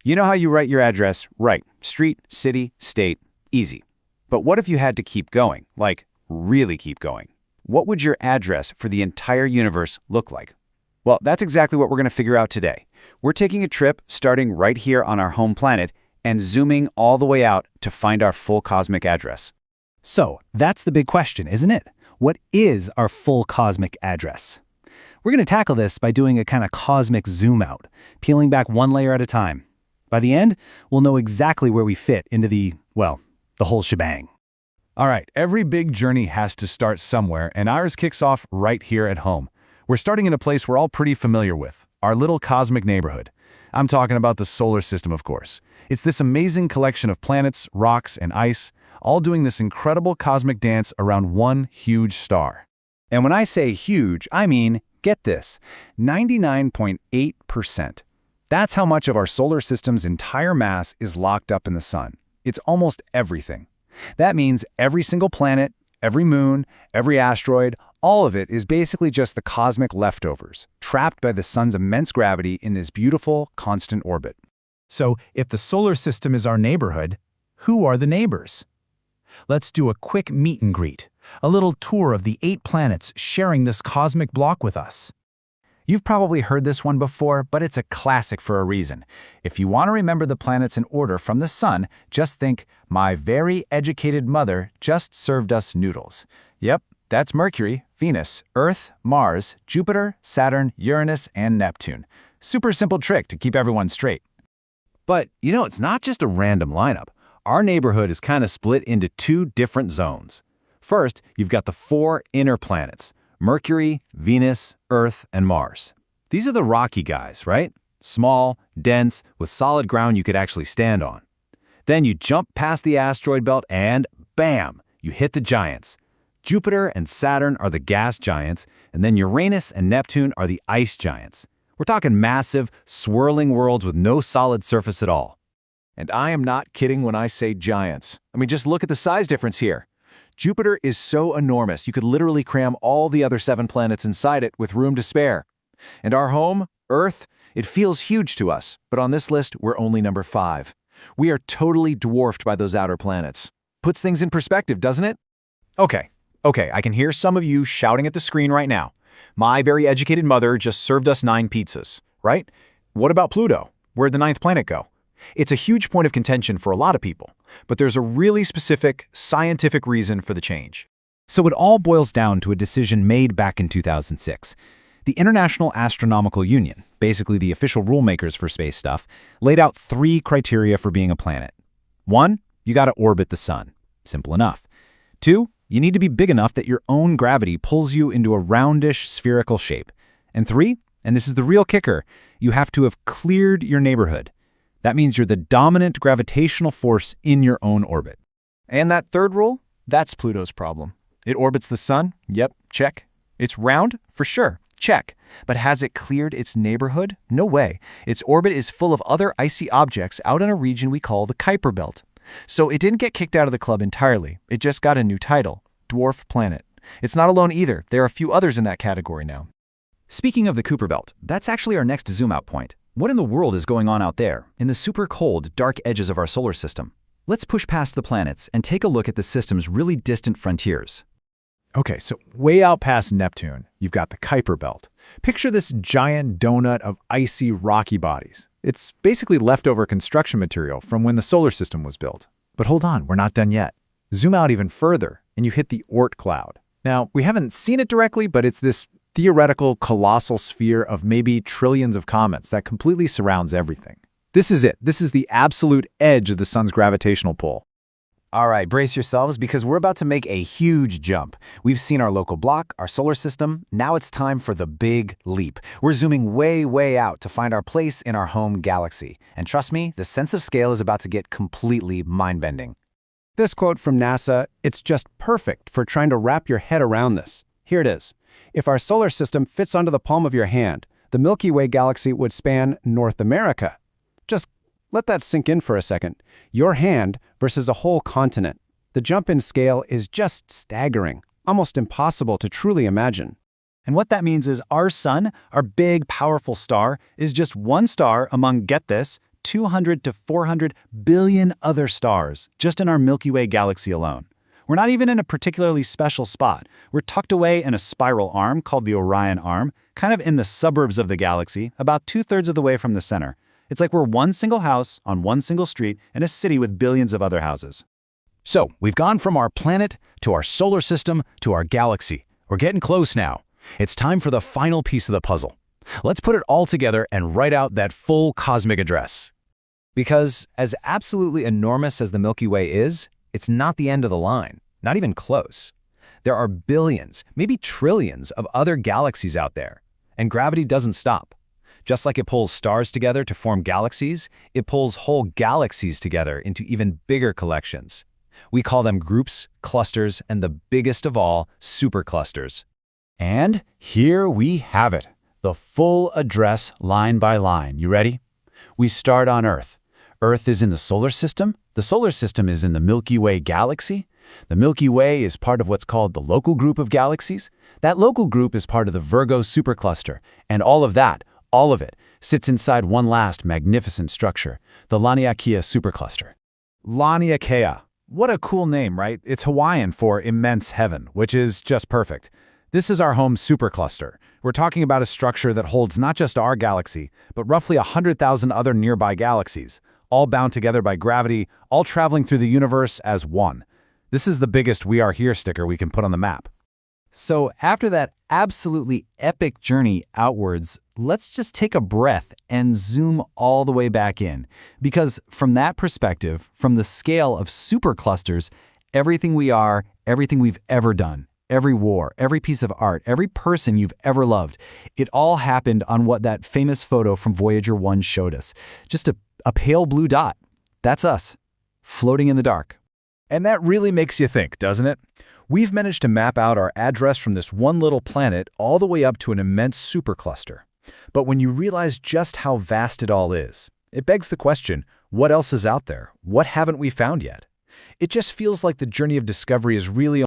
You know how you write your address? Right. Street, city, state, easy. But what if you had to keep going? Like, really keep going? What would your address for the entire universe look like? Well, that's exactly what we're going to figure out today. We're taking a trip starting right here on our home planet and zooming all the way out to find our full cosmic address. So, that's the big question, isn't it? What is our full cosmic address? We're going to tackle this by doing a kind of cosmic zoom out, peeling back one layer at a time. By the end, we'll know exactly where we fit into the whole shebang. All right, every big journey has to start somewhere, and ours kicks off right here at home. We're starting in a place we're all pretty familiar with, our little cosmic neighborhood. I'm talking about the solar system, of course. It's this amazing collection of planets, rocks, and ice, all doing this incredible cosmic dance around one huge star. And when I say huge, I mean, get this, 99.8%. That's how much of our solar system's entire mass is locked up in the sun. It's almost everything. That means every single planet, every moon, every asteroid, all of it is basically just the cosmic leftovers, trapped by the sun's immense gravity in this beautiful, constant orbit. So, if the solar system is our neighborhood, who are the neighbors? Let's do a quick meet and greet, a little tour of the 8 planets sharing this cosmic block with us. You've probably heard this one before, but it's a classic for a reason. If you want to remember the planets in order from the sun, just think, my very educated mother just served us noodles. Yep, that's Mercury, Venus, Earth, Mars, Jupiter, Saturn, Uranus, and Neptune. Super simple trick to keep everyone straight. But, it's not just a random lineup. Our neighborhood is kind of split into 2 different zones. First, you've got the 4 inner planets. Mercury, Venus, Earth, and Mars. These are the rocky guys, right? Small, dense, with solid ground you could actually stand on. Then you jump past the asteroid belt and, bam, you hit the giants. Jupiter and Saturn are the gas giants, and then Uranus and Neptune are the ice giants. We're talking massive, swirling worlds with no solid surface at all. And I am not kidding when I say giants. I mean, just look at the size difference here. Jupiter is so enormous, you could literally cram all the other 7 planets inside it with room to spare. And our home, Earth, it feels huge to us, but on this list, we're only number 5. We are totally dwarfed by those outer planets. Puts things in perspective, doesn't it? Okay, I can hear some of you shouting at the screen right now. My very educated mother just served us 9 pizzas, right? What about Pluto? Where'd the 9th planet go? It's a huge point of contention for a lot of people, but there's a really specific, scientific reason for the change. So it all boils down to a decision made back in 2006. The International Astronomical Union, basically the official rulemakers for space stuff, laid out 3 criteria for being a planet. 1, you gotta orbit the sun. Simple enough. 2, you need to be big enough that your own gravity pulls you into a roundish, spherical shape. And 3, and this is the real kicker, you have to have cleared your neighborhood. That means you're the dominant gravitational force in your own orbit. And that 3rd rule? That's Pluto's problem. It orbits the sun? Yep, check. It's round? For sure, check. But has it cleared its neighborhood? No way. Its orbit is full of other icy objects out in a region we call the Kuiper Belt. So it didn't get kicked out of the club entirely. It just got a new title, Dwarf Planet. It's not alone either. There are a few others in that category now. Speaking of the Kuiper Belt, that's actually our next zoom-out point. What in the world is going on out there, in the super cold, dark edges of our solar system? Let's push past the planets and take a look at the system's really distant frontiers. Okay, so way out past Neptune, you've got the Kuiper Belt. Picture this giant donut of icy, rocky bodies. It's basically leftover construction material from when the solar system was built. But hold on, we're not done yet. Zoom out even further, and you hit the Oort Cloud. Now, we haven't seen it directly, but it's this theoretical colossal sphere of maybe trillions of comets that completely surrounds everything. This is it. This is the absolute edge of the sun's gravitational pull. All right, brace yourselves because we're about to make a huge jump. We've seen our local block, our solar system. Now it's time for the big leap. We're zooming way, way out to find our place in our home galaxy. And trust me, the sense of scale is about to get completely mind-bending. This quote from NASA, it's just perfect for trying to wrap your head around this. Here it is. If our solar system fits under the palm of your hand, the Milky Way Galaxy would span North America. Just let that sink in for a second. Your hand versus a whole continent. The jump in scale is just staggering, almost impossible to truly imagine. And what that means is our sun, our big, powerful star, is just one star among, get this, 200 to 400 billion other stars just in our Milky Way galaxy alone. We're not even in a particularly special spot. We're tucked away in a spiral arm called the Orion Arm, kind of in the suburbs of the galaxy, about 2/3 of the way from the center. It's like we're one single house on one single street in a city with billions of other houses. So, we've gone from our planet to our solar system to our galaxy. We're getting close now. It's time for the final piece of the puzzle. Let's put it all together and write out that full cosmic address. Because as absolutely enormous as the Milky Way is, it's not the end of the line, not even close. There are billions, maybe trillions of other galaxies out there, and gravity doesn't stop. Just like it pulls stars together to form galaxies, it pulls whole galaxies together into even bigger collections. We call them groups, clusters, and the biggest of all, superclusters. And here we have it, the full address line by line. You ready? We start on Earth. Earth is in the solar system. The solar system is in the Milky Way Galaxy. The Milky Way is part of what's called the local group of galaxies. That local group is part of the Virgo supercluster, and all of it, sits inside one last magnificent structure, the Laniakea supercluster. Laniakea. What a cool name, right? It's Hawaiian for immense heaven, which is just perfect. This is our home supercluster. We're talking about a structure that holds not just our galaxy, but roughly 100,000 other nearby galaxies, all bound together by gravity, all traveling through the universe as one. This is the biggest "We Are Here" sticker we can put on the map. So after that absolutely epic journey outwards, let's just take a breath and zoom all the way back in. Because from that perspective, from the scale of superclusters, everything we are, everything we've ever done, every war, every piece of art, every person you've ever loved, it all happened on what that famous photo from Voyager 1 showed us. Just a pale blue dot. That's us, floating in the dark. And that really makes you think, doesn't it? We've managed to map out our address from this one little planet all the way up to an immense supercluster. But when you realize just how vast it all is, it begs the question, what else is out there? What haven't we found yet? It just feels like the journey of discovery is really